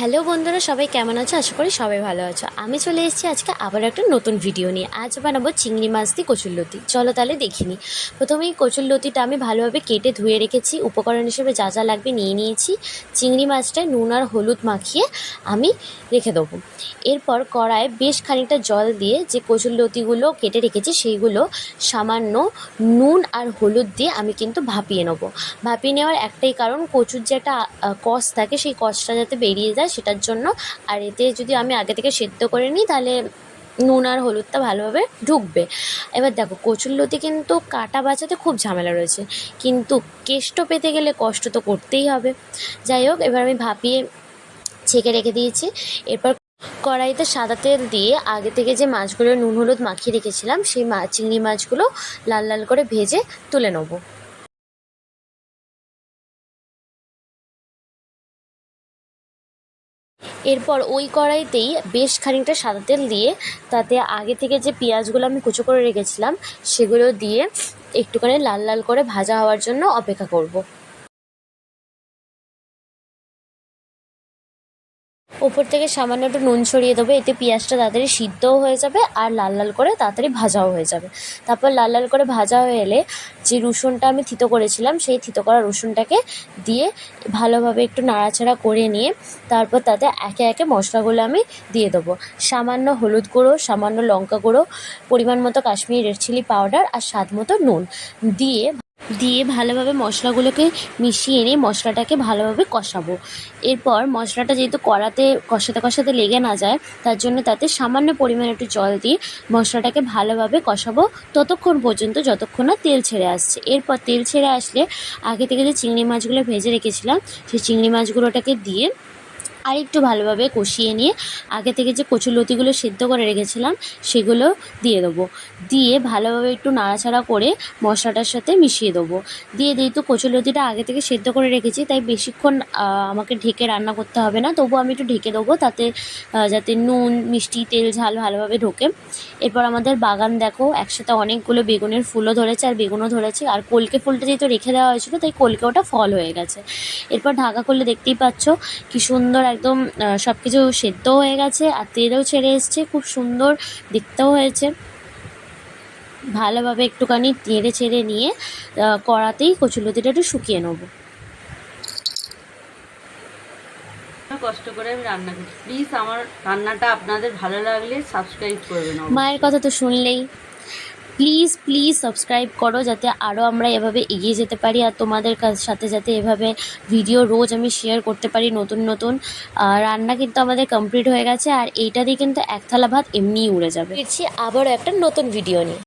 Hello বন্ধুরা, সবাই কেমন আছো? আশা করি সবাই ভালো আছো। আমি চলে এসেছি আজকে আবার একটা নতুন ভিডিও নিয়ে। আজ বানাবো চিংড়ি মাছ দিয়ে কচুরলতি। চলো তাহলে দেখিনি। প্রথমেই কচুরলতিটা আমি ভালোভাবে কেটে ধুয়ে রেখেছি। উপকরণ হিসেবে যা যা লাগবে নিয়ে নিয়েছি। চিংড়ি মাছটায় নুন আর হলুদ মাখিয়ে আমি রেখে দেবো। এরপর কড়ায় বেশ খানিকটা জল দিয়ে যে কচুরলতিগুলো কেটে রেখেছি সেইগুলো সামান্য নুন আর হলুদ দিয়ে আমি কিন্তু ভাপিয়ে নেবো। ভাপিয়ে নেওয়ার একটাই কারণ, কচুর যে একটা কষ থাকে সেই কষটা যাতে বেরিয়ে যায় সেটার জন্য। আর এতে যদি আমি আগে থেকে সেদ্ধ করে নিই তাহলে নুন আর হলুদটা ভালোভাবে ঢুকবে। এবার দেখো, কচুরলতি কিন্তু কাটা বাছাতে খুব ঝামেলা রয়েছে, কিন্তু কেষ্ট পেতে গেলে কষ্ট তো করতেই হবে। যাই হোক, এবার আমি ভাপিয়ে ছেঁকে রেখে দিয়েছি। এরপর কড়াইতে সাদা তেল দিয়ে আগে থেকে যে মাছগুলো নুন হলুদ মাখিয়ে রেখেছিলাম সেই চিংড়ি মাছগুলো লাল লাল করে ভেজে তুলে নেবো। এরপর ওই কড়াইতেই বেশ খানিকটা সাদা তেল দিয়ে তাতে আগে থেকে যে পেঁয়াজগুলো আমি কুচো করে রেখেছিলাম সেগুলো দিয়ে একটুখানি লাল লাল করে ভাজা হওয়ার জন্য অপেক্ষা করব। ওপর থেকে সামান্য একটু নুন ছড়িয়ে দেবো, এতে পেঁয়াজটা তাড়াতাড়ি সিদ্ধও হয়ে যাবে আর লাল লাল করে তাড়াতাড়ি ভাজাও হয়ে যাবে। তারপর লাল লাল করে ভাজা হয়ে এলে যে রসুনটা আমি থিতো করেছিলাম সেই থিতো করা রসুনটাকে দিয়ে ভালোভাবে একটু নাড়াচাড়া করে নিয়ে তারপর তাতে একে একে মশলাগুলো আমি দিয়ে দেবো। সামান্য হলুদ গুঁড়ো, সামান্য লঙ্কা গুঁড়ো, পরিমাণ মতো কাশ্মীরি রেড চিলি পাউডার আর স্বাদ মতো নুন দিয়ে ভালোভাবে মশলাগুলোকে মিশিয়ে নিয়ে মশলাটাকে ভালোভাবে কষাবো। এরপর মশলাটা যেহেতু কড়াতে কষাতে কষাতে লেগে না যায় তার জন্য তাতে সামান্য পরিমাণে একটু জল দিয়ে মশলাটাকে ভালোভাবে কষাবো ততক্ষণ পর্যন্ত যতক্ষণ না তেল ছেড়ে আসছে। এরপর তেল ছেড়ে আসলে আগে থেকে যে চিংড়ি মাছগুলো ভেজে রেখেছিলাম সেই চিংড়ি মাছগুলোটাকে দিয়ে আর একটু ভালোভাবে কষিয়ে নিয়ে আগে থেকে যে কচুরলতিগুলো সেদ্ধ করে রেখেছিলাম সেগুলো দিয়ে দেবো। দিয়ে ভালোভাবে একটু নাড়াচাড়া করে মশলাটার সাথে মিশিয়ে দেবো। দিয়ে যেহেতু কচুরলতিটা আগে থেকে সেদ্ধ করে রেখেছি তাই বেশিক্ষণ আমাকে ঢেকে রান্না করতে হবে না, তবুও আমি একটু ঢেকে দেবো তাতে যাতে নুন মিষ্টি তেল ঝাল ভালোভাবে ঢোকে। এরপর আমাদের বাগান দেখো, একসাথে অনেকগুলো বেগুনের ফুলও ধরেছে আর বেগুনও ধরেছে, আর কলকে ফুলটা যেহেতু রেখে দেওয়া হয়েছিলো তাই কলকে ওটা ফল হয়ে গেছে। এরপর ঢাকা করলে দেখতেই পাচ্ছ কি সুন্দর একদম সব কিছু সেদ্ধও হয়ে গেছে আর তেলও ছেড়ে এসছে, খুব সুন্দর দেখতেও হয়েছে। ভালোভাবে একটুখানি নেড়ে ছেড়ে নিয়ে কড়াতেই কচুরলতিটা একটু শুকিয়ে নেবো। কষ্ট করে আমি রান্না করছি, প্লিজ আমার রান্নাটা আপনাদের ভালো লাগলে সাবস্ক্রাইব করবেন। মায়ের কথা তো শুনলেই, প্লিজ প্লিজ সাবস্ক্রাইব করো যাতে আরও আমরা এভাবে এগিয়ে যেতে পারি আর তোমাদের সাথে যাতে এভাবে ভিডিও রোজ আমি শেয়ার করতে পারি নতুন নতুন। রান্না কিন্তু আমাদের কমপ্লিট হয়ে গেছে আর এইটা দিয়ে কিন্তু এক থালা ভাত এমনিই উড়ে যাবে। ফিরছি আবারও একটা নতুন ভিডিও নিয়ে।